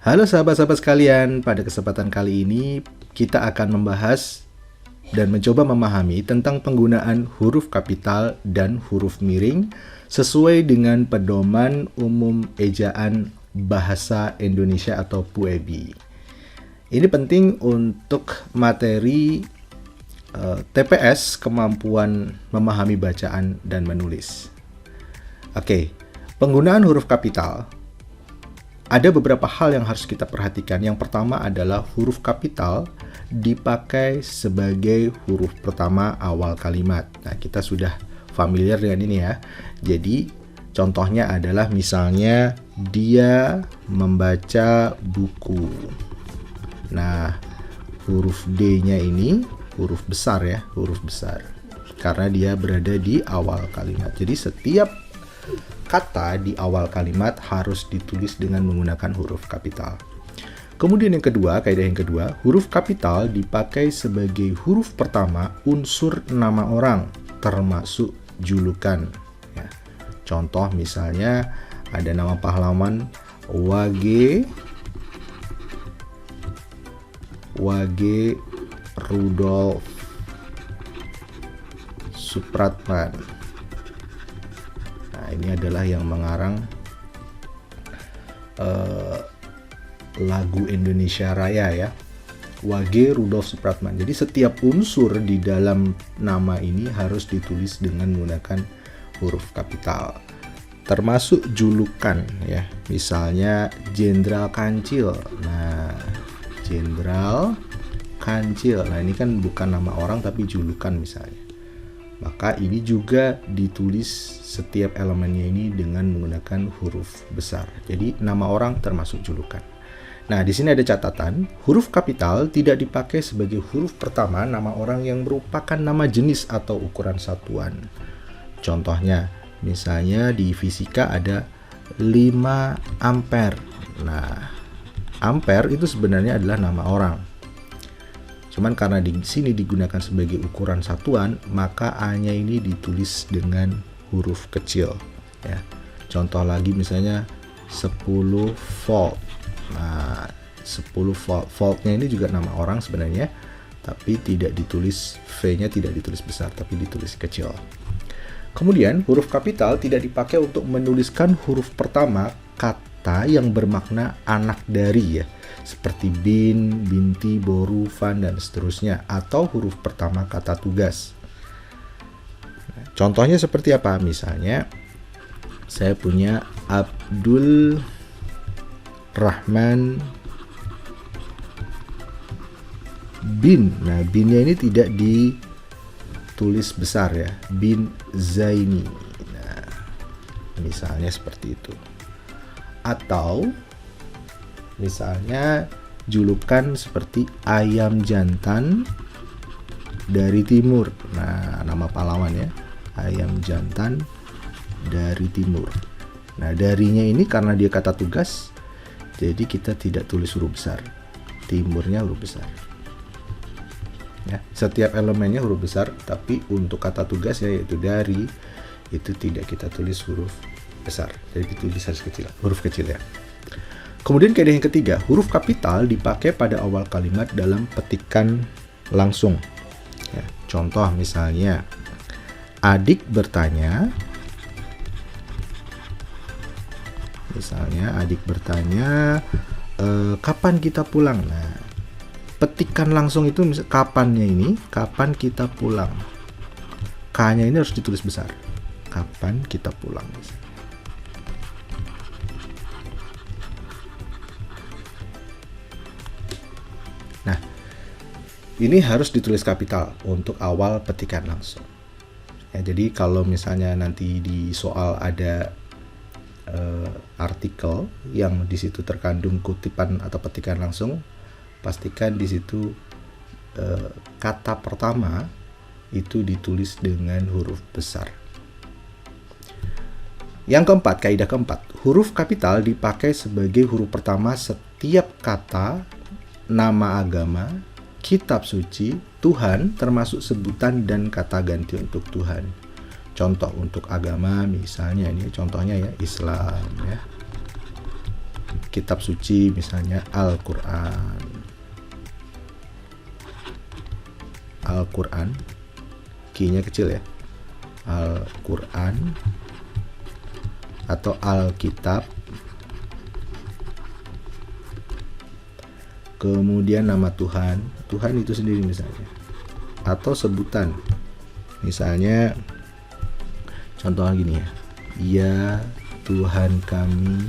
Halo sahabat-sahabat sekalian, pada kesempatan kali ini kita akan membahas dan mencoba memahami tentang penggunaan huruf kapital dan huruf miring sesuai dengan Pedoman Umum Ejaan Bahasa Indonesia atau PUEBI. Ini penting untuk materi TPS, kemampuan memahami bacaan dan menulis. Oke, penggunaan huruf kapital. Ada beberapa hal yang harus kita perhatikan. Yang pertama adalah huruf kapital dipakai sebagai huruf pertama awal kalimat. Nah, kita sudah familiar dengan ini ya. Jadi, contohnya adalah misalnya dia membaca buku. Nah, huruf D-nya ini huruf besar ya, huruf besar. Karena dia berada di awal kalimat. Jadi, setiap kata di awal kalimat harus ditulis dengan menggunakan huruf kapital. Kemudian yang kedua, kaidah yang kedua, huruf kapital dipakai sebagai huruf pertama unsur nama orang, termasuk julukan. Ya. Contoh misalnya ada nama pahlawan Wage Rudolf Supratman. Ini adalah yang mengarang lagu Indonesia Raya ya, Wage Rudolf Supratman. Jadi setiap unsur di dalam nama ini harus ditulis dengan menggunakan huruf kapital, termasuk julukan ya. Misalnya Jenderal Kancil. Nah, Jenderal Kancil. Nah, ini kan bukan nama orang tapi julukan misalnya. Maka ini juga ditulis setiap elemennya ini dengan menggunakan huruf besar. Jadi nama orang termasuk julukan. Nah, di sini ada catatan, huruf kapital tidak dipakai sebagai huruf pertama nama orang yang merupakan nama jenis atau ukuran satuan. Contohnya, misalnya di fisika ada 5 ampere. Nah, ampere itu sebenarnya adalah nama orang. Cuman karena di sini digunakan sebagai ukuran satuan, maka A-nya ini ditulis dengan huruf kecil. Ya. Contoh lagi misalnya 10 volt. Nah, 10 volt. Voltnya ini juga nama orang sebenarnya, tapi tidak ditulis, V-nya tidak ditulis besar, tapi ditulis kecil. Kemudian, huruf kapital tidak dipakai untuk menuliskan huruf pertama kata yang bermakna anak dari ya. Seperti bin, binti, boru, van, dan seterusnya, atau huruf pertama kata tugas. Contohnya seperti apa? Misalnya, saya punya Abdul Rahman bin. Nah, binnya ini tidak ditulis besar ya, bin Zaini. Nah, misalnya seperti itu. Atau misalnya julukan seperti ayam jantan dari timur. Nah, nama pahlawan ya, ayam jantan dari timur. Nah, darinya ini karena dia kata tugas, jadi kita tidak tulis huruf besar. Timurnya huruf besar. Ya, setiap elemennya huruf besar, tapi untuk kata tugas ya, yaitu dari, itu tidak kita tulis huruf besar. Jadi ditulis huruf kecil ya. Kemudian kaidah yang ketiga, huruf kapital dipakai pada awal kalimat dalam petikan langsung. Ya, contoh misalnya, adik bertanya. Misalnya adik bertanya, kapan kita pulang? Nah, petikan langsung itu kapannya ini, kapan kita pulang. K-nya ini harus ditulis besar. Kapan kita pulang? Nah, ini harus ditulis kapital untuk awal petikan langsung. Ya, jadi kalau misalnya nanti di soal ada artikel yang di situ terkandung kutipan atau petikan langsung, pastikan di situ kata pertama itu ditulis dengan huruf besar. Yang keempat, kaidah keempat, huruf kapital dipakai sebagai huruf pertama setiap kata, nama agama, kitab suci, Tuhan, termasuk sebutan dan kata ganti untuk Tuhan. Contoh untuk agama misalnya ini contohnya ya, Islam ya. kitab suci misalnya Al-Quran. Al-Quran, Q-nya kecil ya, Al-Quran atau Alkitab. Kemudian nama Tuhan, Tuhan itu sendiri misalnya, atau sebutan, misalnya contoh gini ya, ya Tuhan kami,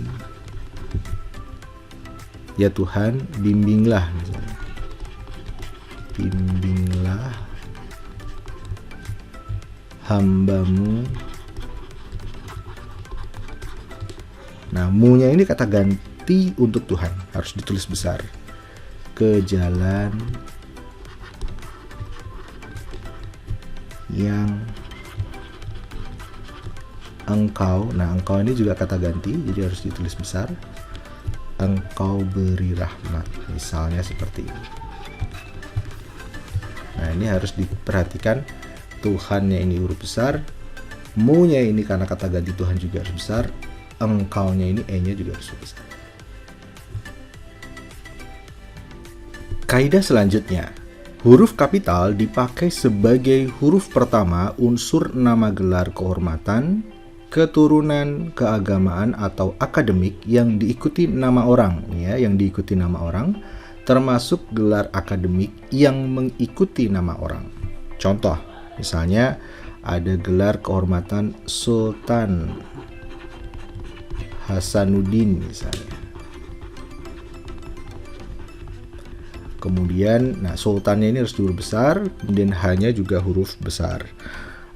ya Tuhan bimbinglah misalnya, bimbinglah hambamu. Nah, mu-nya ini kata ganti untuk Tuhan, harus ditulis besar. Ke jalan yang engkau, nah engkau ini juga kata ganti, jadi harus ditulis besar. Engkau beri rahmat, misalnya seperti ini. Nah, ini harus diperhatikan, Tuhannya ini huruf besar, mu-nya ini karena kata ganti Tuhan juga harus besar, engkau-nya ini e-nya juga harus besar. Kaidah selanjutnya, huruf kapital dipakai sebagai huruf pertama unsur nama gelar kehormatan, keturunan, keagamaan atau akademik yang diikuti nama orang, ya, yang diikuti nama orang, termasuk gelar akademik yang mengikuti nama orang. Contoh, misalnya ada gelar kehormatan Sultan Hasanuddin misalnya. Kemudian, nah sultannya ini harus huruf besar, kemudian H-nya juga huruf besar.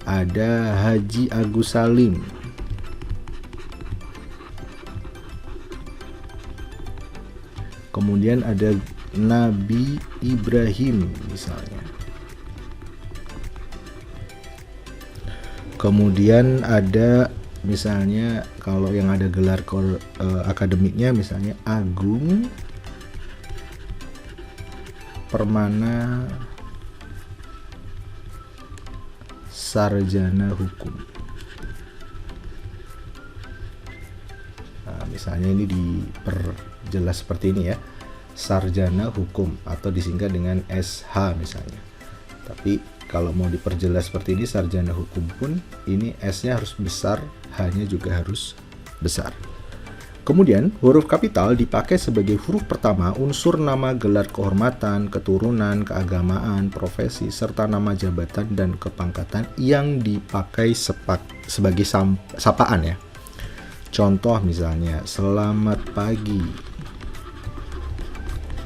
Ada Haji Agus Salim. Kemudian ada Nabi Ibrahim misalnya. Kemudian ada misalnya kalau yang ada gelar akademiknya misalnya Agung Permana Sarjana Hukum. Nah, misalnya ini diperjelas seperti ini ya, Sarjana Hukum atau disingkat dengan SH misalnya. Tapi kalau mau diperjelas seperti ini, Sarjana Hukum pun ini S-nya harus besar, H-nya juga harus besar. Kemudian, huruf kapital dipakai sebagai huruf pertama unsur nama gelar kehormatan, keturunan, keagamaan, profesi, serta nama jabatan dan kepangkatan yang dipakai sebagai sapaan ya. Contoh misalnya, selamat pagi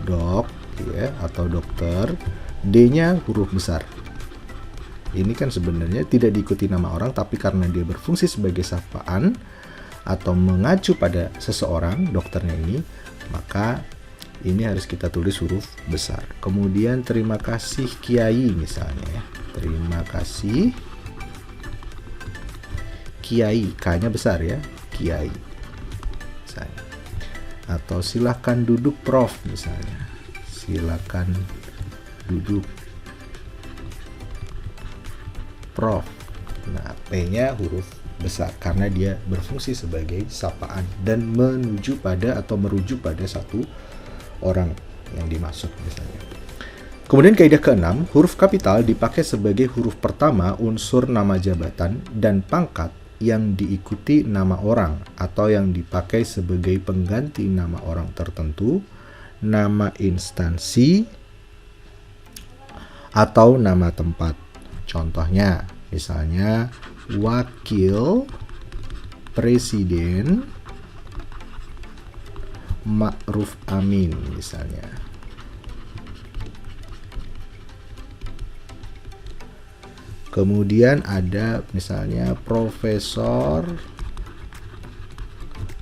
dok, ya, atau dokter, D-nya huruf besar. Ini kan sebenarnya tidak diikuti nama orang, tapi karena dia berfungsi sebagai sapaan atau mengacu pada seseorang, dokternya ini, maka ini harus kita tulis huruf besar. Kemudian terima kasih Kiai misalnya ya. Terima kasih Kiai, K-nya besar ya, Kiai misalnya. Atau silakan duduk Prof misalnya. Silakan duduk Prof. Nah, P-nya huruf besar karena dia berfungsi sebagai sapaan dan menuju pada atau merujuk pada satu orang yang dimaksud misalnya. Kemudian kaidah ke-6, huruf kapital dipakai sebagai huruf pertama unsur nama jabatan dan pangkat yang diikuti nama orang atau yang dipakai sebagai pengganti nama orang tertentu, nama instansi, atau nama tempat. Contohnya, misalnya Wakil Presiden Ma'ruf Amin misalnya. Kemudian ada misalnya Profesor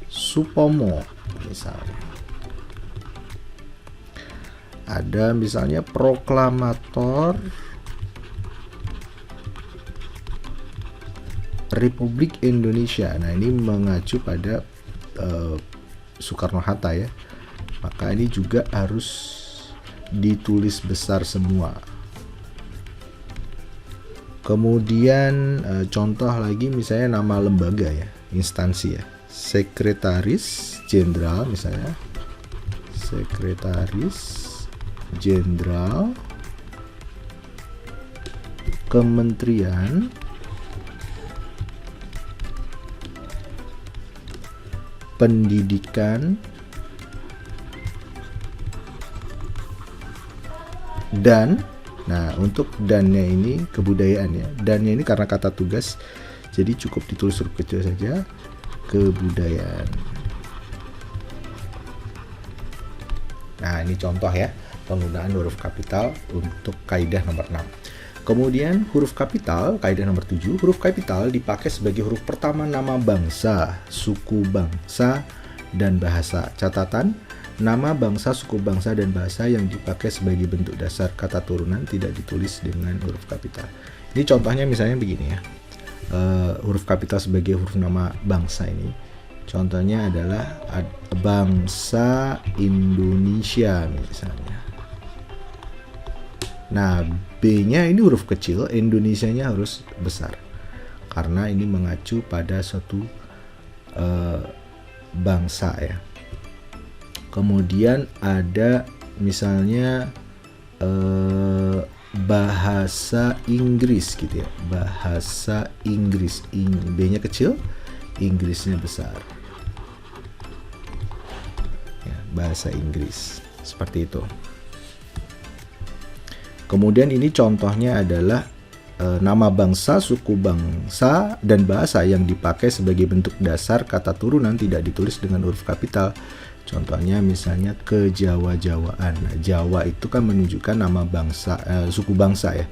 Supomo misalnya. Ada misalnya Proklamator Republik Indonesia. Nah, ini mengacu pada Soekarno-Hatta ya. Maka ini juga harus ditulis besar semua. Kemudian contoh lagi misalnya nama lembaga ya, instansi ya. Sekretaris Jenderal misalnya, Sekretaris Jenderal Kementerian Pendidikan dan, nah untuk dannya ini kebudayaan ya, dannya ini karena kata tugas jadi cukup ditulis huruf kecil saja, kebudayaan. Nah ini contoh ya penggunaan huruf kapital untuk kaidah nomor 6. Kemudian huruf kapital, kaidah nomor 7, huruf kapital dipakai sebagai huruf pertama nama bangsa, suku bangsa, dan bahasa. Catatan, nama bangsa, suku bangsa, dan bahasa yang dipakai sebagai bentuk dasar kata turunan tidak ditulis dengan huruf kapital. Ini contohnya misalnya begini ya, huruf kapital sebagai huruf nama bangsa ini. Contohnya adalah bangsa Indonesia misalnya. Nah, B-nya ini huruf kecil, Indonesianya harus besar. Karena ini mengacu pada suatu bangsa ya. Kemudian ada misalnya bahasa Inggris gitu ya. Bahasa Inggris, B-nya kecil, Inggrisnya besar. Ya, bahasa Inggris. Seperti itu. Kemudian ini contohnya adalah nama bangsa, suku bangsa, dan bahasa yang dipakai sebagai bentuk dasar kata turunan tidak ditulis dengan huruf kapital. Contohnya misalnya kejawa-jawaan. Nah, Jawa itu kan menunjukkan nama bangsa, suku bangsa ya.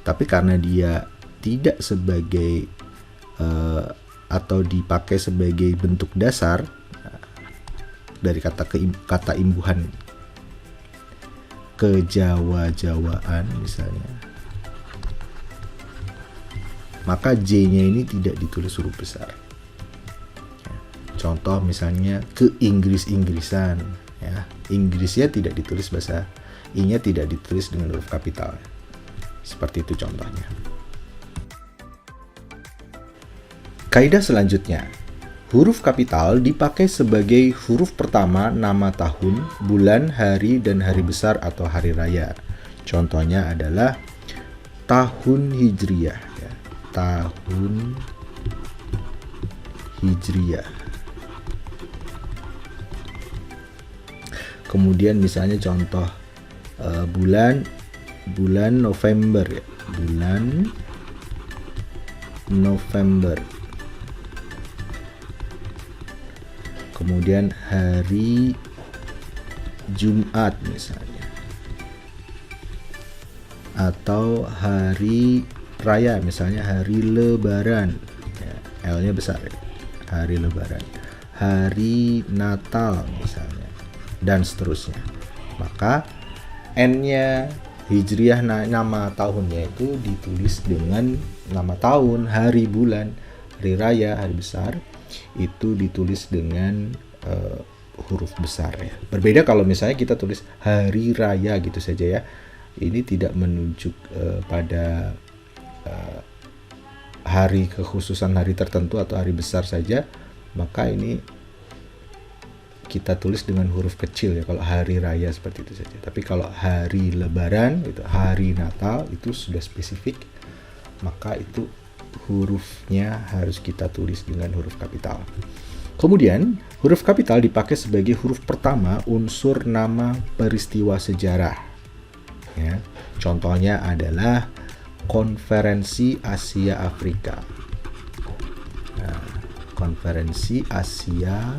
Tapi karena dia tidak sebagai atau dipakai sebagai bentuk dasar dari kata imbuhan kejawa-jawaan misalnya, maka J-nya ini tidak ditulis huruf besar. Contoh misalnya ke Inggris-Inggrisan ya. Inggrisnya tidak ditulis bahasa I-nya tidak ditulis dengan huruf kapital. Seperti itu contohnya. Kaidah selanjutnya, huruf kapital dipakai sebagai huruf pertama nama tahun, bulan, hari, dan hari besar atau hari raya. Contohnya adalah tahun Hijriah. Ya. Tahun Hijriah. Kemudian misalnya contoh bulan November ya. Bulan November. Kemudian hari Jumat misalnya, atau hari raya misalnya hari Lebaran ya, L-nya besar ya. Hari Lebaran, hari Natal misalnya, dan seterusnya. Maka N-nya Hijriah nama tahunnya itu ditulis dengan nama tahun, hari, bulan, hari raya, hari besar itu ditulis dengan huruf besar ya. Berbeda kalau misalnya kita tulis hari raya gitu saja ya. Ini tidak menunjuk pada hari kekhususan hari tertentu atau hari besar saja, maka ini kita tulis dengan huruf kecil ya kalau hari raya seperti itu saja. Tapi kalau hari Lebaran gitu, hari Natal itu sudah spesifik, maka itu hurufnya harus kita tulis dengan huruf kapital. Kemudian, huruf kapital dipakai sebagai huruf pertama unsur nama peristiwa sejarah. Ya, contohnya adalah Konferensi Asia Afrika. Nah, Konferensi Asia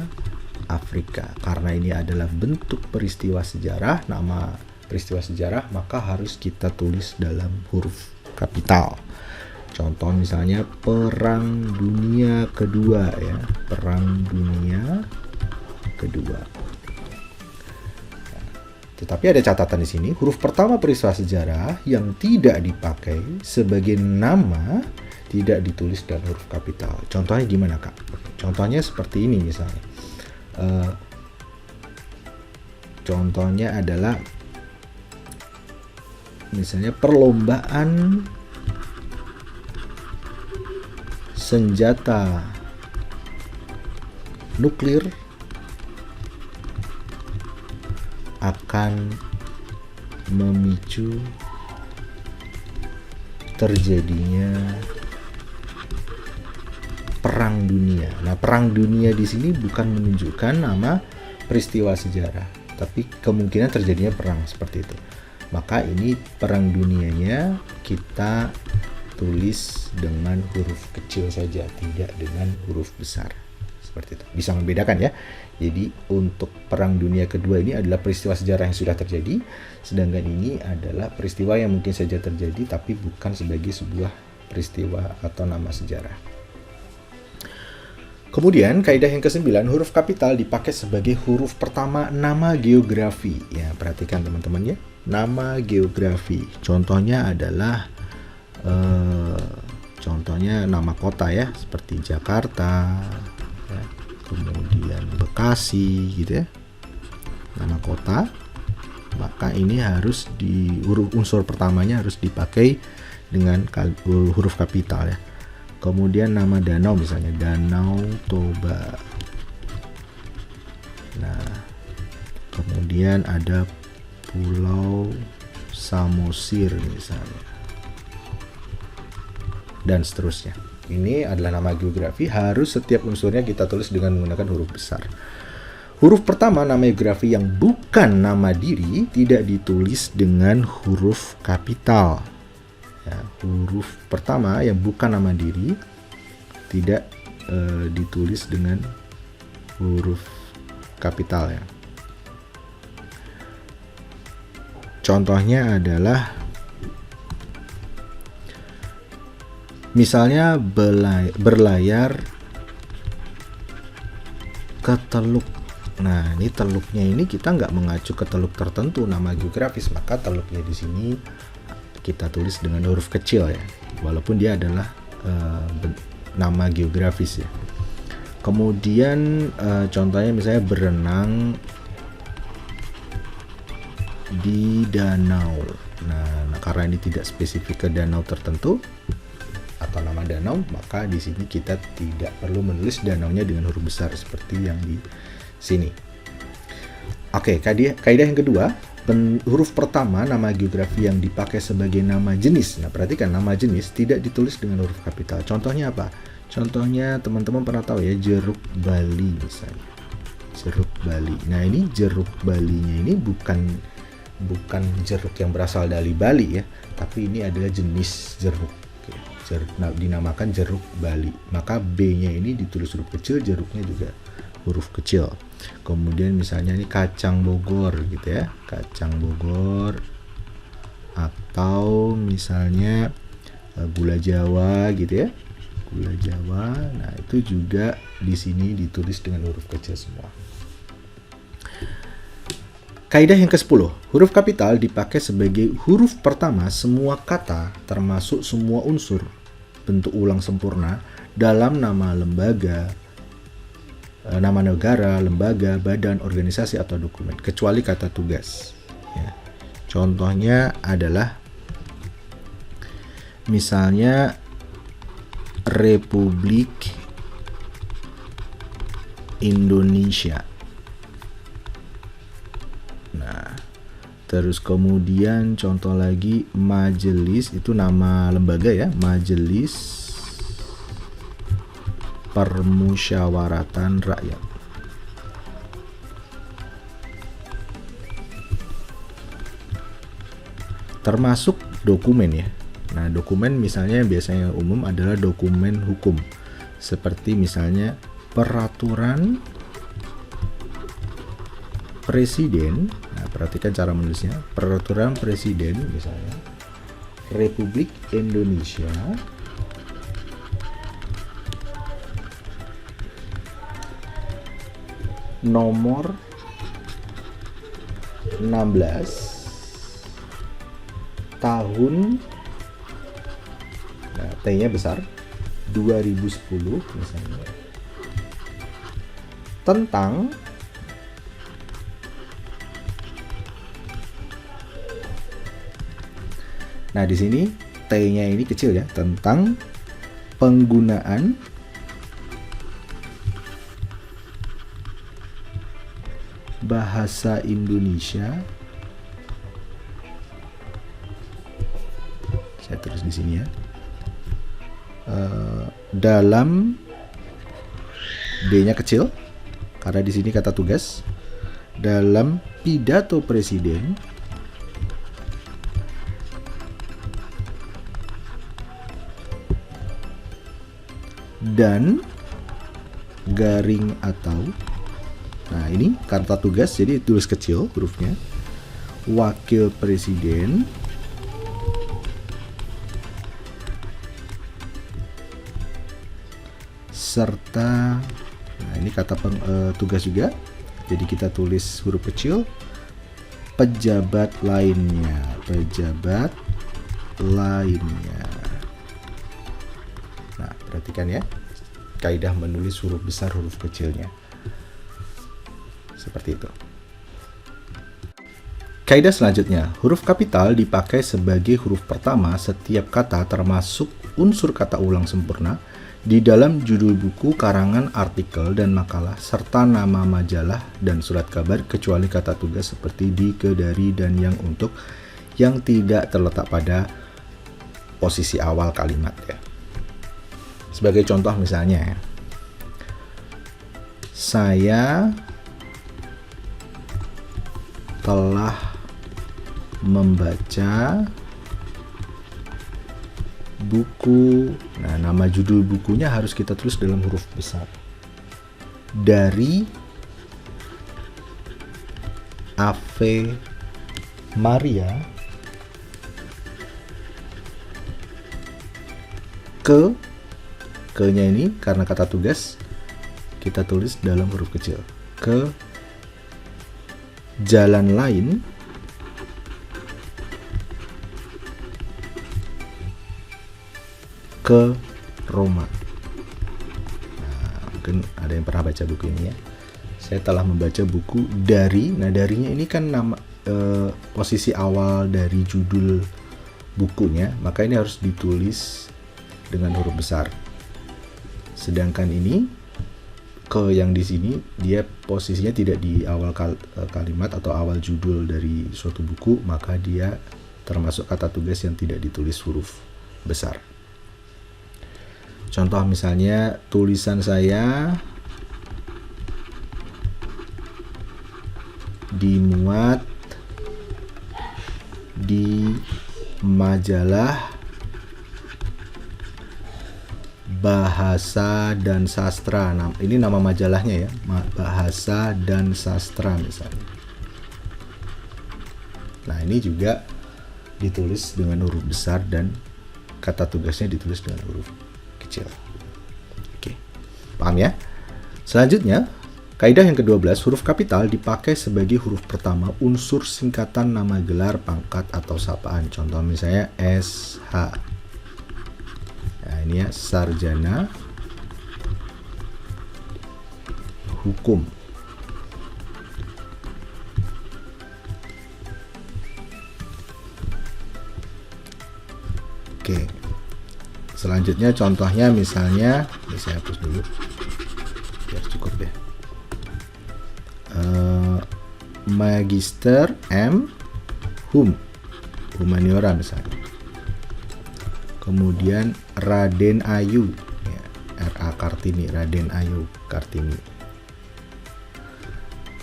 Afrika. Karena ini adalah bentuk peristiwa sejarah, nama peristiwa sejarah, maka harus kita tulis dalam huruf kapital. Contoh misalnya Perang Dunia Kedua ya, Perang Dunia Kedua. Tetapi ada catatan di sini, huruf pertama peristiwa sejarah yang tidak dipakai sebagai nama tidak ditulis dalam huruf kapital. Contohnya gimana Kak? Contohnya seperti ini misalnya. Contohnya adalah misalnya perlombaan senjata nuklir akan memicu terjadinya perang dunia. Nah, perang dunia di sini bukan menunjukkan nama peristiwa sejarah, tapi kemungkinan terjadinya perang seperti itu. Maka ini perang dunianya kita tulis dengan huruf kecil saja, tidak dengan huruf besar. Seperti itu. Bisa membedakan ya. Jadi untuk perang dunia kedua ini adalah peristiwa sejarah yang sudah terjadi, sedangkan ini adalah peristiwa yang mungkin saja terjadi tapi bukan sebagai sebuah peristiwa atau nama sejarah. Kemudian kaidah yang ke-9, huruf kapital dipakai sebagai huruf pertama nama geografi. Ya, perhatikan teman-teman ya. Nama geografi. Contohnya adalah contohnya nama kota ya, seperti Jakarta, ya, kemudian Bekasi gitu ya. Nama kota. Maka ini harus unsur pertamanya harus dipakai dengan huruf kapital ya. Kemudian nama danau misalnya Danau Toba. Nah, kemudian ada Pulau Samosir misalnya. Dan seterusnya. Ini adalah nama geografi, harus setiap unsurnya kita tulis dengan menggunakan huruf besar. Huruf pertama nama geografi yang bukan nama diri tidak ditulis dengan huruf kapital. Ya, huruf pertama yang bukan nama diri tidak ditulis dengan huruf kapital ya. Contohnya adalah misalnya berlayar ke teluk. Nah, ini teluknya ini kita nggak mengacu ke teluk tertentu nama geografis, maka teluknya di sini kita tulis dengan huruf kecil ya, walaupun dia adalah nama geografis ya. Kemudian contohnya misalnya berenang di danau. Nah, karena ini tidak spesifik ke danau tertentu atau nama danau, maka di sini kita tidak perlu menulis danaunya dengan huruf besar seperti yang di sini. Oke, kaidah yang kedua. Huruf pertama nama geografi yang dipakai sebagai nama jenis. Nah, perhatikan nama jenis tidak ditulis dengan huruf kapital. Contohnya apa? Contohnya teman-teman pernah tahu ya, jeruk Bali misalnya. Jeruk Bali. Nah, ini jeruk Balinya ini bukan jeruk yang berasal dari Bali ya, tapi ini adalah jenis jeruk. Dinamakan jeruk Bali. Maka B-nya ini ditulis huruf kecil, jeruknya juga huruf kecil. Kemudian misalnya ini kacang Bogor gitu ya, kacang Bogor, atau misalnya gula Jawa gitu ya, gula Jawa. Nah, itu juga di sini ditulis dengan huruf kecil semua. Kaidah yang ke-10, huruf kapital dipakai sebagai huruf pertama semua kata termasuk semua unsur bentuk ulang sempurna dalam nama lembaga, nama negara, lembaga, badan, organisasi, atau dokumen, kecuali kata tugas. Ya. Contohnya adalah misalnya Republik Indonesia. Nah, terus kemudian contoh lagi majelis, itu nama lembaga ya, Majelis Permusyawaratan Rakyat. Termasuk dokumen ya. Nah, dokumen misalnya yang biasanya umum adalah dokumen hukum. Seperti misalnya peraturan presiden. Nah, perhatikan cara menulisnya. Peraturan presiden misalnya Republik Indonesia nomor 16 tahun, nah, T-nya besar, 2010 misalnya, tentang nah, di sini T-nya ini kecil ya, tentang penggunaan bahasa Indonesia. Saya tulis di sini ya. Dalam D-nya kecil karena di sini kata tugas. Dalam pidato presiden dan garing atau, nah ini kata tugas jadi tulis kecil hurufnya, wakil presiden serta, nah ini kata tugas juga, jadi kita tulis huruf kecil, pejabat lainnya, Nah, perhatikan ya, kaidah menulis huruf besar huruf kecilnya. Seperti itu. Kaidah selanjutnya, huruf kapital dipakai sebagai huruf pertama setiap kata termasuk unsur kata ulang sempurna di dalam judul buku, karangan, artikel, dan makalah, serta nama majalah dan surat kabar, kecuali kata tugas seperti di, ke, dari, dan yang, untuk, yang tidak terletak pada posisi awal kalimat ya. Sebagai contoh misalnya, saya telah membaca buku. Nah, nama judul bukunya harus kita tulis dalam huruf besar. Dari Ave Maria ke-nya ini karena kata tugas kita tulis dalam huruf kecil. Ke jalan lain ke Roma. Nah, mungkin ada yang pernah baca buku ini ya. Saya telah membaca buku dari, nah darinya ini kan nama posisi awal dari judul bukunya, maka ini harus ditulis dengan huruf besar. Sedangkan ini ke yang di sini dia posisinya tidak di awal kalimat atau awal judul dari suatu buku, maka dia termasuk kata tugas yang tidak ditulis huruf besar. Contoh misalnya tulisan saya dimuat di majalah Bahasa dan Sastra. Nah, ini nama majalahnya ya, Bahasa dan Sastra misalnya. Nah, ini juga ditulis dengan huruf besar dan kata tugasnya ditulis dengan huruf kecil. Oke, paham ya? Selanjutnya, kaidah yang ke-12, huruf kapital dipakai sebagai huruf pertama unsur singkatan nama gelar, pangkat, atau sapaan. Contoh misalnya SH. Nah, ini ya, sarjana hukum. Oke. Selanjutnya contohnya misalnya, ini saya hapus dulu biar cukup ya. Magister M humaniora misalnya. Kemudian Raden Ayu ya, R.A. Kartini, Raden Ayu Kartini.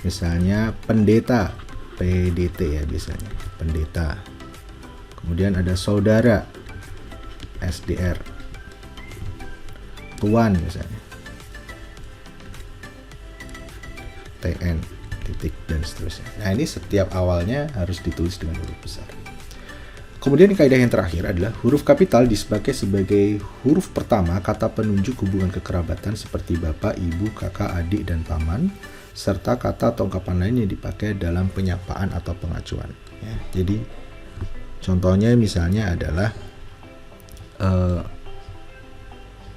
Misalnya pendeta, PDT ya biasanya, pendeta. Kemudian ada saudara, SDR. Tuan misalnya, TN, titik, dan seterusnya. Nah, ini setiap awalnya harus ditulis dengan huruf besar. Kemudian kaidah yang terakhir adalah huruf kapital dipakai sebagai huruf pertama kata penunjuk hubungan kekerabatan seperti bapak, ibu, kakak, adik, dan paman, serta kata atau ungkapan lain yang dipakai dalam penyapaan atau pengacuan. Ya, jadi contohnya misalnya adalah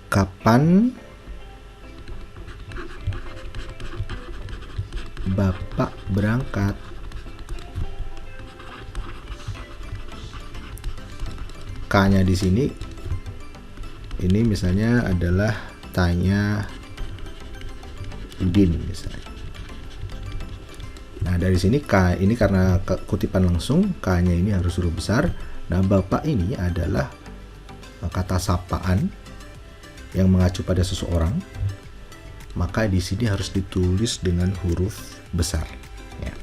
kapan bapak berangkat. K-nya di sini ini misalnya adalah tanya Udin misalnya. Nah, dari sini K ini karena kutipan langsung, K-nya ini harus huruf besar. Nah, Bapak ini adalah kata sapaan yang mengacu pada seseorang, maka di sini harus ditulis dengan huruf besar. Ya.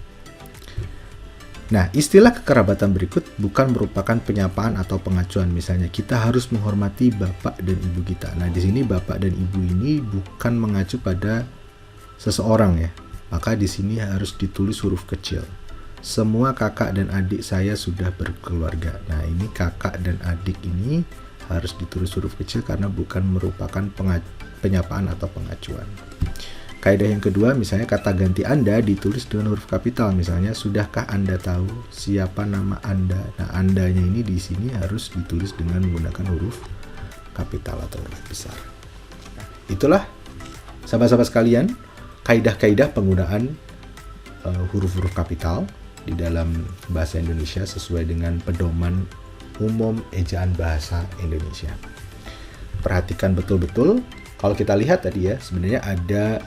Nah, istilah kekerabatan berikut bukan merupakan penyapaan atau pengacuan. Misalnya, kita harus menghormati bapak dan ibu kita. Nah, di sini bapak dan ibu ini bukan mengacu pada seseorang ya. Maka di sini harus ditulis huruf kecil. Semua kakak dan adik saya sudah berkeluarga. Nah, ini kakak dan adik ini harus ditulis huruf kecil karena bukan merupakan penyapaan atau pengacuan. Kaidah yang kedua, misalnya kata ganti Anda ditulis dengan huruf kapital. Misalnya, sudahkah Anda tahu siapa nama Anda? Nah, Andanya ini di sini harus ditulis dengan menggunakan huruf kapital atau huruf besar. Nah, itulah sahabat-sahabat sekalian, kaidah-kaidah penggunaan huruf-huruf kapital di dalam bahasa Indonesia sesuai dengan pedoman umum ejaan bahasa Indonesia. Perhatikan betul-betul. Kalau kita lihat tadi ya, sebenarnya ada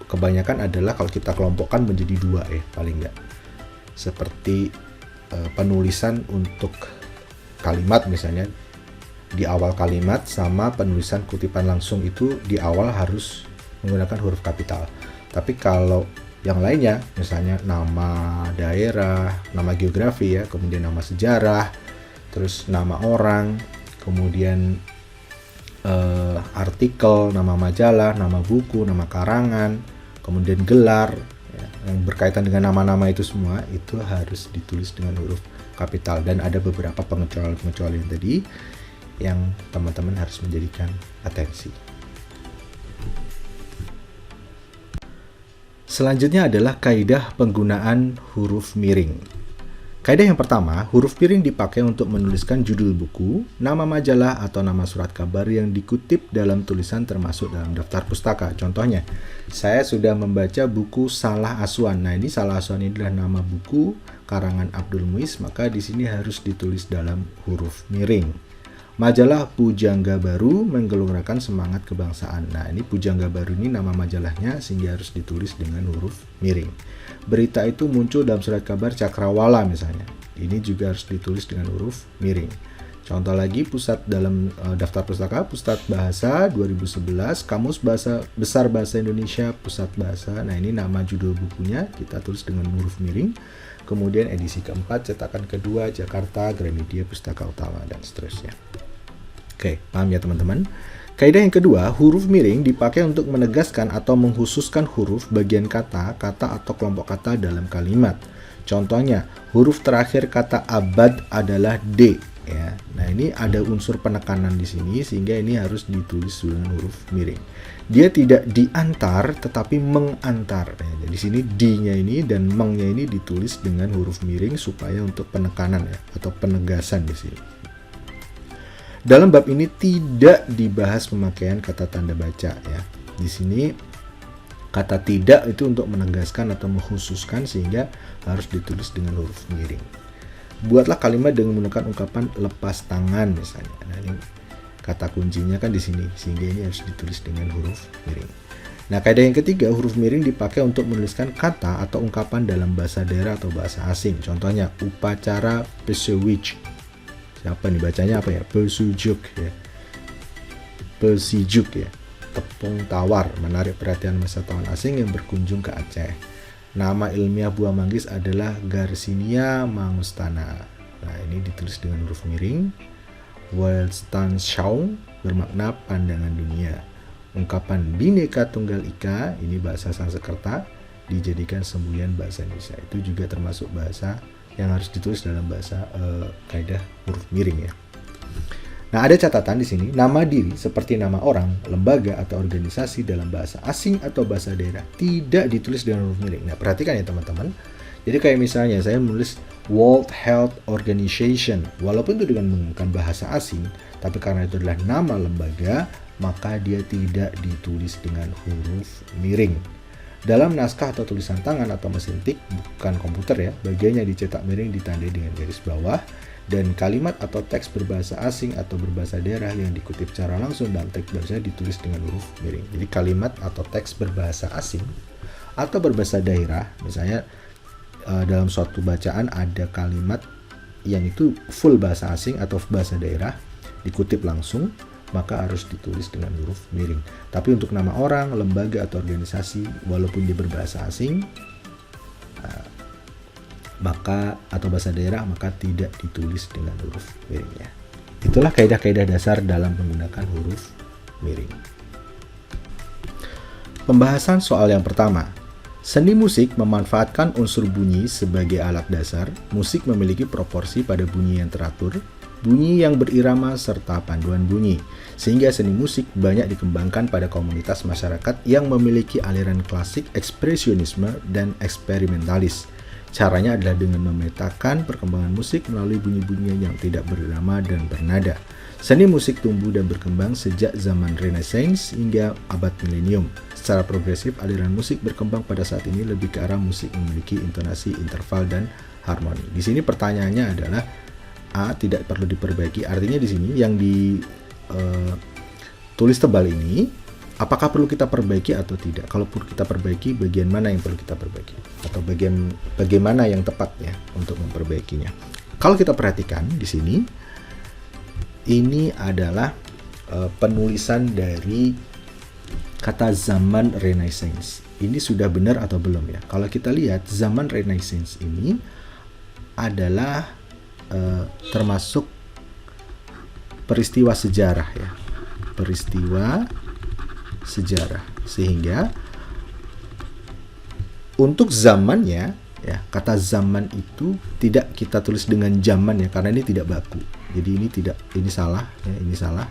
kebanyakan adalah kalau kita kelompokkan menjadi dua ya, paling enggak. Seperti penulisan untuk kalimat misalnya di awal kalimat sama penulisan kutipan langsung itu di awal harus menggunakan huruf kapital. Tapi kalau yang lainnya, misalnya nama daerah, nama geografi ya, kemudian nama sejarah, terus nama orang, kemudian artikel, nama majalah, nama buku, nama karangan, kemudian gelar ya, yang berkaitan dengan nama-nama itu semua itu harus ditulis dengan huruf kapital. Dan ada beberapa pengecualian tadi yang teman-teman harus menjadikan atensi. Selanjutnya adalah kaidah penggunaan huruf miring. Kaidah yang pertama, huruf miring dipakai untuk menuliskan judul buku, nama majalah, atau nama surat kabar yang dikutip dalam tulisan termasuk dalam daftar pustaka. Contohnya, saya sudah membaca buku Salah Asuhan. Nah, ini Salah Asuhan ini adalah nama buku karangan Abdul Muiz, maka di sini harus ditulis dalam huruf miring. Majalah Pujangga Baru menggelontorkan semangat kebangsaan. Nah, ini Pujangga Baru ini nama majalahnya sehingga harus ditulis dengan huruf miring. Berita itu muncul dalam surat kabar Cakrawala misalnya. Ini juga harus ditulis dengan huruf miring. Contoh lagi, pusat dalam daftar pustaka Pusat Bahasa 2011, Kamus Besar Bahasa Indonesia Pusat Bahasa. Nah, ini nama judul bukunya kita tulis dengan huruf miring. Kemudian edisi keempat, cetakan kedua, Jakarta, Gramedia Pustaka Utama, dan seterusnya. Oke, paham ya teman-teman? Kaidah yang kedua, huruf miring dipakai untuk menegaskan atau mengkhususkan huruf, bagian kata, kata atau kelompok kata dalam kalimat. Contohnya, huruf terakhir kata abad adalah D. Ya. Nah, ini ada unsur penekanan di sini sehingga ini harus ditulis dengan huruf miring. Dia tidak diantar tetapi mengantar. Ya, di sini D-nya ini dan meng-nya ini ditulis dengan huruf miring supaya untuk penekanan ya atau penegasan di sini. Dalam bab ini tidak dibahas pemakaian kata tanda baca ya. Di sini kata tidak itu untuk menegaskan atau mengkhususkan sehingga harus ditulis dengan huruf miring. Buatlah kalimat dengan menggunakan ungkapan lepas tangan misalnya. Nah, ini kata kuncinya kan di sini sehingga ini harus ditulis dengan huruf miring. Nah, kaidah yang ketiga, huruf miring dipakai untuk menuliskan kata atau ungkapan dalam bahasa daerah atau bahasa asing. Contohnya upacara Pesewich. Siapa nih bacanya apa ya? Pesujuk ya. Pesijuk ya. Tepung tawar menarik perhatian wisatawan asing yang berkunjung ke Aceh. Nama ilmiah buah manggis adalah Garcinia mangustana. Nah, ini ditulis dengan huruf miring. Weltanschauung bermakna pandangan dunia. Ungkapan Bhinneka Tunggal Ika, ini bahasa Sanskerta, dijadikan semboyan bahasa Indonesia. Itu juga termasuk bahasa yang harus ditulis dalam bahasa kaidah huruf miring ya. Nah, ada catatan di sini, nama diri seperti nama orang, lembaga atau organisasi dalam bahasa asing atau bahasa daerah tidak ditulis dengan huruf miring. Nah, perhatikan ya teman-teman. Jadi kayak misalnya saya menulis World Health Organization, walaupun itu dengan menggunakan bahasa asing, tapi karena itu adalah nama lembaga, maka dia tidak ditulis dengan huruf miring. Dalam naskah atau tulisan tangan atau mesin tik, bukan komputer ya, bagian yang dicetak miring ditandai dengan garis bawah, dan kalimat atau teks berbahasa asing atau berbahasa daerah yang dikutip secara langsung dalam teks bahasa ditulis dengan huruf miring. Jadi kalimat atau teks berbahasa asing atau berbahasa daerah. Misalnya dalam suatu bacaan ada kalimat yang itu full bahasa asing atau bahasa daerah, dikutip langsung, maka harus ditulis dengan huruf miring. Tapi untuk nama orang, lembaga atau organisasi walaupun dia berbahasa asing maka atau bahasa daerah, maka tidak ditulis dengan huruf miringnya. Itulah kaidah-kaidah dasar dalam menggunakan huruf miring. Pembahasan soal yang pertama. Seni musik memanfaatkan unsur bunyi sebagai alat dasar. Musik memiliki proporsi pada bunyi yang teratur, bunyi yang berirama, serta panduan bunyi. Sehingga seni musik banyak dikembangkan pada komunitas masyarakat yang memiliki aliran klasik, ekspresionisme, dan eksperimentalis. Caranya adalah dengan memetakan perkembangan musik melalui bunyi-bunyi yang tidak berirama dan bernada. Seni musik tumbuh dan berkembang sejak zaman Renaissance hingga abad milenium. Secara progresif, aliran musik berkembang pada saat ini lebih ke arah musik memiliki intonasi, interval, dan harmoni. Di sini pertanyaannya adalah A, tidak perlu diperbaiki. Artinya di sini yang ditulis tebal ini, apakah perlu kita perbaiki atau tidak? Kalau perlu kita perbaiki, bagian mana yang perlu kita perbaiki? Atau bagaimana yang tepat ya untuk memperbaikinya? Kalau kita perhatikan di sini, ini adalah penulisan dari kata zaman Renaissance. Ini sudah benar atau belum ya? Kalau kita lihat zaman Renaissance ini adalah termasuk peristiwa sejarah ya. Peristiwa sejarah. Sehingga untuk zamannya ya, kata zaman itu tidak kita tulis dengan zaman ya, karena ini tidak baku. Jadi ini salah ya, ini salah.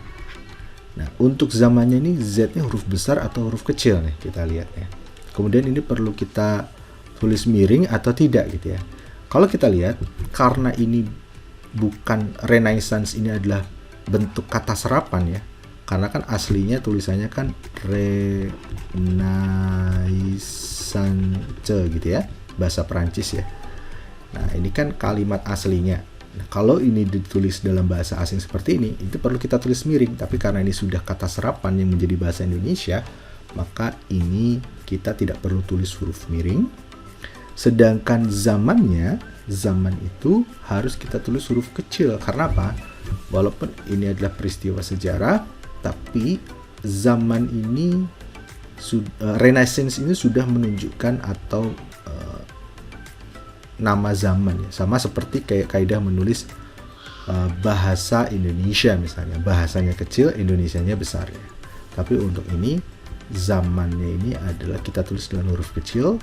Nah, untuk zamannya ini Z-nya huruf besar atau huruf kecil nih, kita lihat ya. Kemudian ini perlu kita tulis miring atau tidak gitu ya. Kalau kita lihat, karena ini bukan Renaissance, ini adalah bentuk kata serapan ya. Karena kan aslinya tulisannya kan Renaissance gitu ya, bahasa Perancis ya. Nah, ini kan kalimat aslinya. Nah, kalau ini ditulis dalam bahasa asing seperti ini, itu perlu kita tulis miring. Tapi karena ini sudah kata serapan yang menjadi bahasa Indonesia, maka ini kita tidak perlu tulis huruf miring. Sedangkan zaman itu harus kita tulis huruf kecil. Karena apa? Walaupun ini adalah peristiwa sejarah, tapi zaman ini Renaissance ini sudah menunjukkan atau nama zaman ya, sama seperti kayak kaidah menulis bahasa Indonesia misalnya, bahasanya kecil, Indonesianya besar ya. Tapi untuk ini zamannya ini adalah kita tulis dengan huruf kecil,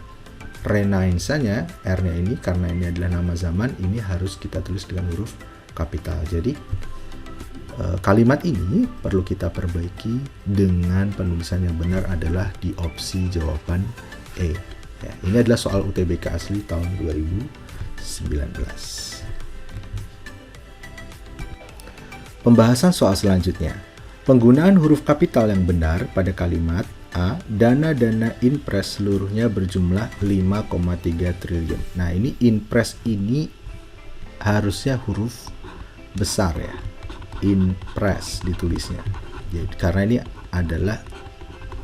Renaissance-nya R-nya ini karena ini adalah nama zaman, ini harus kita tulis dengan huruf kapital. Jadi kalimat ini perlu kita perbaiki dengan penulisan yang benar adalah di opsi jawaban E. Ya, ini adalah soal UTBK asli tahun 2019. Pembahasan soal selanjutnya. Penggunaan huruf kapital yang benar pada kalimat A, dana-dana inpres seluruhnya berjumlah 5,3 triliun. Nah, ini inpres ini harusnya huruf besar ya. Inpres ditulisnya. Jadi karena ini adalah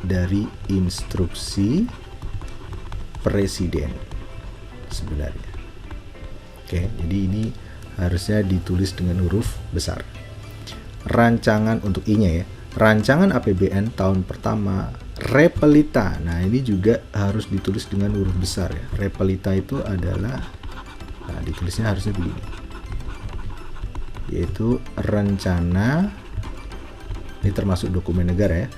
dari instruksi presiden sebenarnya. Oke, jadi ini harusnya ditulis dengan huruf besar. Rancangan untuk I-nya ya. Rancangan APBN tahun pertama Repelita. Nah, ini juga harus ditulis dengan huruf besar ya. Repelita itu adalah, nah, ditulisnya harusnya begini. Yaitu rencana, ini termasuk dokumen negara ya.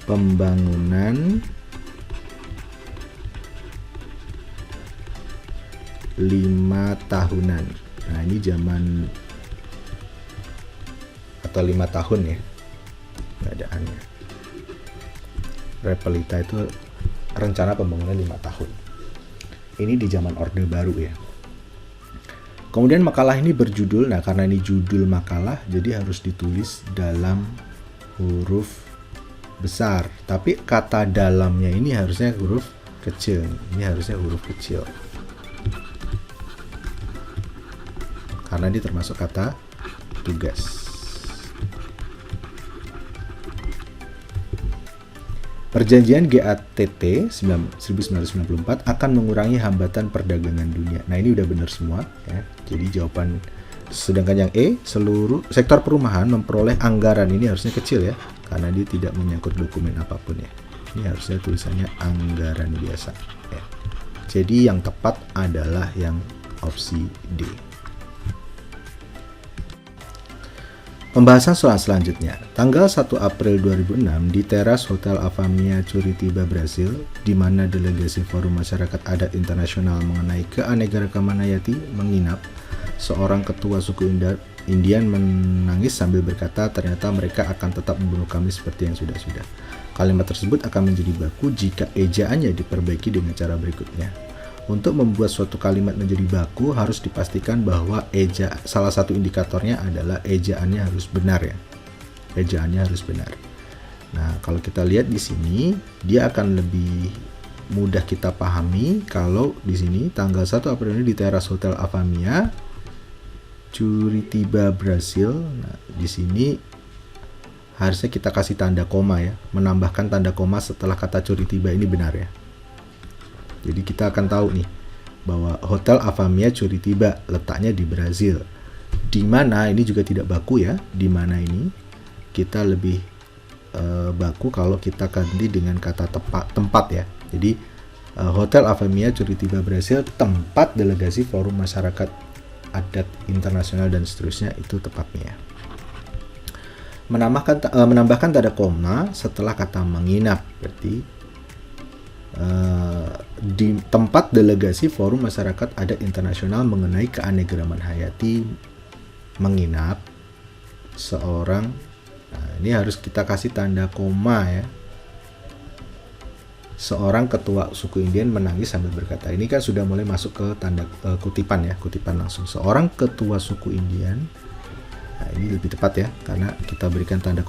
Pembangunan 5 tahunan. Nah, ini zaman atau 5 tahun ya keadaannya. Repelita itu rencana pembangunan 5 tahun. Ini di zaman Orde Baru ya. Kemudian makalah ini berjudul, nah karena ini judul makalah, jadi harus ditulis dalam huruf besar. Tapi kata dalamnya ini harusnya huruf kecil. Ini harusnya huruf kecil. Karena ini termasuk kata tugas. Perjanjian GATT 1994 akan mengurangi hambatan perdagangan dunia. Nah, ini udah benar semua ya. Jadi jawaban, sedangkan yang E, seluruh sektor perumahan memperoleh anggaran, ini harusnya kecil ya, karena dia tidak menyangkut dokumen apapun ya. Ini harusnya tulisannya anggaran biasa ya. Jadi yang tepat adalah yang opsi D. Pembahasan soal selanjutnya. Tanggal 1 April 2006 di teras Hotel Avamia Curitiba, Brasil, di mana delegasi Forum Masyarakat Adat Internasional mengenai keanekaragaman hayati menginap, seorang ketua suku Indian menangis sambil berkata, ternyata mereka akan tetap membunuh kami seperti yang sudah-sudah. Kalimat tersebut akan menjadi baku jika ejaannya diperbaiki dengan cara berikutnya. Untuk membuat suatu kalimat menjadi baku, harus dipastikan bahwa salah satu indikatornya adalah ejaannya harus benar ya. Ejaannya harus benar. Nah, kalau kita lihat di sini, dia akan lebih mudah kita pahami kalau di sini tanggal 1 April ini di teras Hotel Avamia Curitiba, Brasil. Nah, di sini harusnya kita kasih tanda koma ya, menambahkan tanda koma setelah kata Curitiba ini benar ya. Jadi kita akan tahu nih bahwa Hotel Avamia Curitiba letaknya di Brazil. Di mana ini juga tidak baku ya. Di mana ini kita lebih baku kalau kita ganti dengan kata tempat ya. Jadi Hotel Avamia Curitiba, Brasil, tempat delegasi Forum Masyarakat Adat Internasional dan seterusnya, itu tepatnya. Menambahkan tanda koma setelah kata menginap, berarti di tempat delegasi Forum Masyarakat Adat Internasional mengenai keanekaragaman hayati menginap seorang, nah ini harus kita kasih tanda koma ya, seorang ketua suku Indian menangis sambil berkata. Ini kan sudah mulai masuk ke tanda kutipan ya, kutipan langsung. Seorang ketua suku Indian. Nah, ini lebih tepat ya, karena kita berikan tanda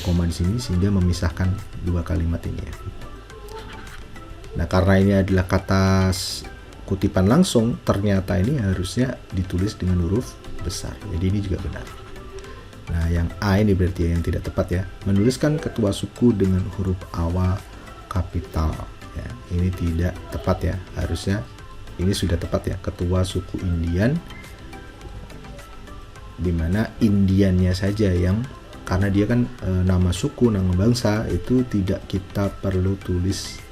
koma di sini sehingga memisahkan dua kalimat ini ya. Nah, karena ini adalah kata kutipan langsung, ternyata ini harusnya ditulis dengan huruf besar. Jadi ini juga benar. Nah, yang A ini berarti yang tidak tepat ya. Menuliskan ketua suku dengan huruf awal kapital. Ya, ini tidak tepat ya. Harusnya ini sudah tepat ya. Ketua suku Indian, dimana Indiannya saja yang, karena dia kan nama suku, nama bangsa, itu tidak kita perlu tulis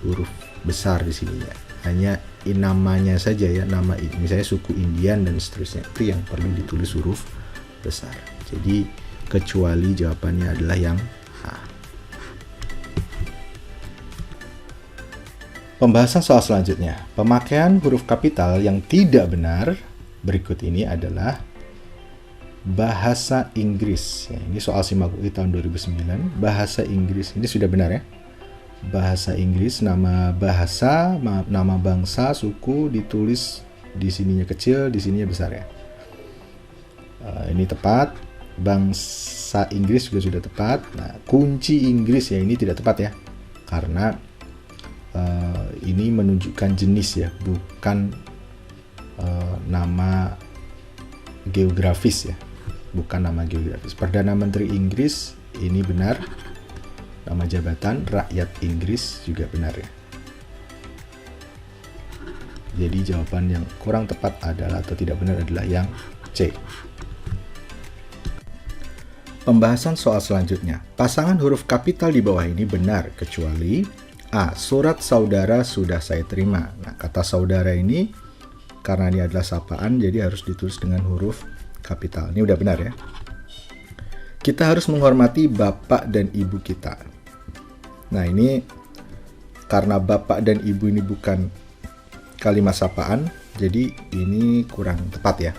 huruf besar di sini ya. Hanya namanya saja ya, nama misalnya suku Indian dan seterusnya, itu yang perlu ditulis huruf besar. Jadi kecuali jawabannya adalah yang A. Pembahasan soal selanjutnya. Pemakaian huruf kapital yang tidak benar berikut ini adalah bahasa Inggris. Ya, ini soal SIMAK UI tahun 2009. Bahasa Inggris ini sudah benar ya. Bahasa Inggris, nama bahasa, nama bangsa, suku ditulis di sininya kecil, di sininya besar ya. Ini tepat. Bangsa Inggris juga sudah tepat. Nah, kunci Inggris ya ini tidak tepat ya, karena ini menunjukkan jenis ya, bukan nama geografis ya, bukan nama geografis. Perdana Menteri Inggris ini benar. Nama jabatan rakyat Inggris juga benar ya. Jadi jawaban yang kurang tepat adalah, atau tidak benar adalah yang C. Pembahasan soal selanjutnya. Pasangan huruf kapital di bawah ini benar kecuali A. Surat saudara sudah saya terima. Nah, kata saudara ini karena ini adalah sapaan, jadi harus ditulis dengan huruf kapital. Ini udah benar ya. Kita harus menghormati bapak dan ibu kita. Nah, ini karena bapak dan ibu ini bukan kalimat sapaan, jadi ini kurang tepat ya.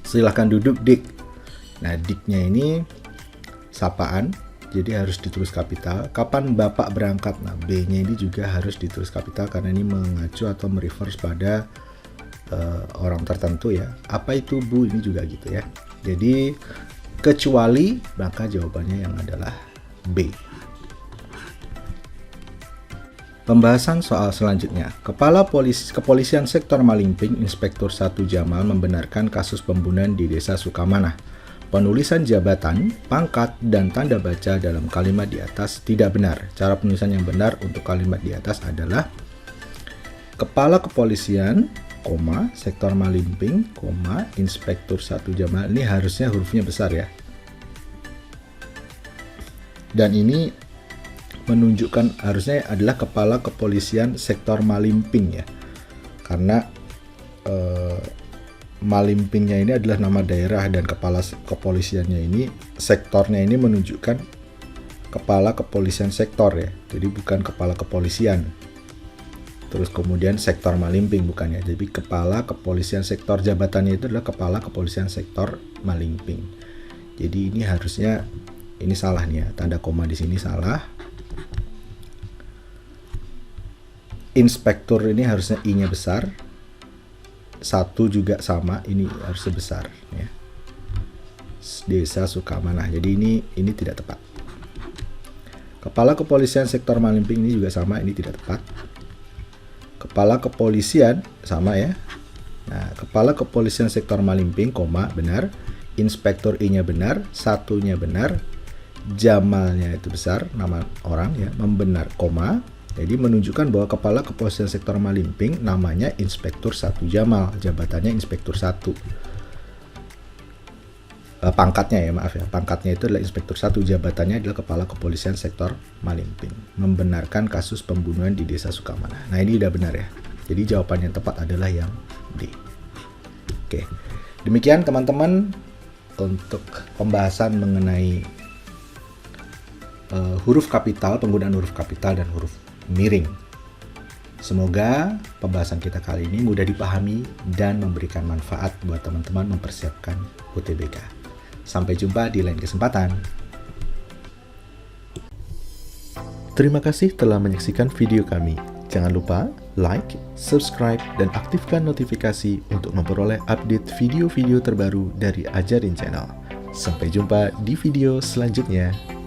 Silahkan duduk, Dik. Nah, Diknya ini sapaan, jadi harus ditulis kapital. Kapan bapak berangkat? Nah, B-nya ini juga harus ditulis kapital karena ini mengacu atau mereverse pada orang tertentu ya. Apa itu Bu? Ini juga gitu ya. Jadi kecuali, maka jawabannya yang adalah B. Pembahasan soal selanjutnya. Kepala Kepolisian Sektor Malingping, Inspektur 1 Jamal membenarkan kasus pembunuhan di Desa Sukamanah. Penulisan jabatan, pangkat, dan tanda baca dalam kalimat di atas tidak benar. Cara penulisan yang benar untuk kalimat di atas adalah Kepala Kepolisian, Sektor Malimping, Inspektur 1 Jamal. Ini harusnya hurufnya besar ya. Dan ini menunjukkan harusnya adalah Kepala Kepolisian Sektor Malimping ya. Karena Malimpingnya ini adalah nama daerah dan kepala kepolisiannya ini, sektornya ini menunjukkan kepala kepolisian sektor ya, jadi bukan kepala kepolisian. Terus kemudian sektor Malimping bukannya, jadi kepala kepolisian sektor, jabatannya itu adalah kepala kepolisian sektor Malimping. Jadi ini harusnya, ini salah nih ya, tanda koma di sini salah. Inspektur ini harusnya I-nya besar. 1 juga sama, ini harus besar ya. Desa Sukamanah. Jadi ini tidak tepat. Kepala Kepolisian Sektor Malimping ini juga sama, ini tidak tepat. Kepala Kepolisian sama ya. Nah, Kepala Kepolisian Sektor Malimping, benar. Inspektur I-nya benar, 1-nya benar. Jamalnya itu besar, nama orang ya, membenar, Jadi menunjukkan bahwa Kepala Kepolisian Sektor Malimping namanya Inspektur 1 Jamal, jabatannya Inspektur 1. Pangkatnya ya, maaf ya, pangkatnya itu adalah Inspektur 1, jabatannya adalah Kepala Kepolisian Sektor Malimping. Membenarkan kasus pembunuhan di Desa Sukamanah. Nah ini udah benar ya. Jadi jawaban yang tepat adalah yang D. Oke, demikian teman-teman untuk pembahasan mengenai huruf kapital, penggunaan huruf kapital dan huruf miring. Semoga pembahasan kita kali ini mudah dipahami dan memberikan manfaat buat teman-teman mempersiapkan UTBK. Sampai jumpa di lain kesempatan. Terima kasih telah menyaksikan video kami. Jangan lupa like, subscribe, dan aktifkan notifikasi untuk memperoleh update video-video terbaru dari Ajarin Channel. Sampai jumpa di video selanjutnya.